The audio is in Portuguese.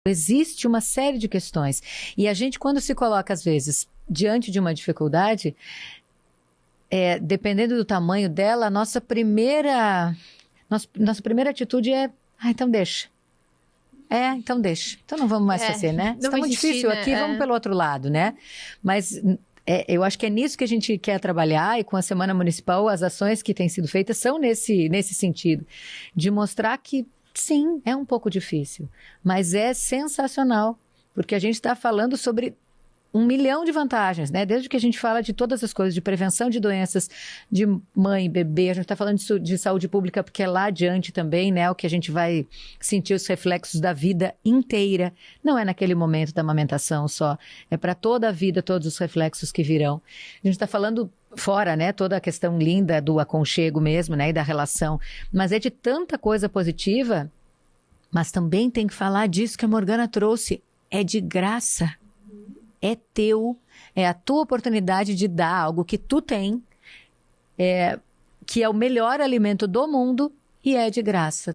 Existe uma série de questões. E a gente, quando se coloca, às vezes, diante de uma dificuldade, dependendo do tamanho dela, nossa primeira atitude é: então deixa. Então deixa. Então não vamos mais fazer, né? Não Está muito insistir, difícil né? aqui, vamos pelo outro lado, né? Mas eu acho que é nisso que a gente quer trabalhar, e com a Semana Municipal as ações que têm sido feitas são nesse sentido, de mostrar que sim, é um pouco difícil, mas é sensacional, porque a gente está falando sobre 1 milhão de vantagens, né? Desde que a gente fala de todas as coisas, de prevenção de doenças de mãe e bebê, a gente está falando de saúde pública, porque é lá adiante também, né? O que a gente vai sentir os reflexos da vida inteira. Não é naquele momento da amamentação só, é para toda a vida, todos os reflexos que virão. A gente está falando fora, né? Toda a questão linda do aconchego mesmo, né? E da relação. Mas é de tanta coisa positiva, mas também tem que falar disso que a Morgana trouxe. É de graça. É teu, é a tua oportunidade de dar algo que tu tem, que é o melhor alimento do mundo e é de graça.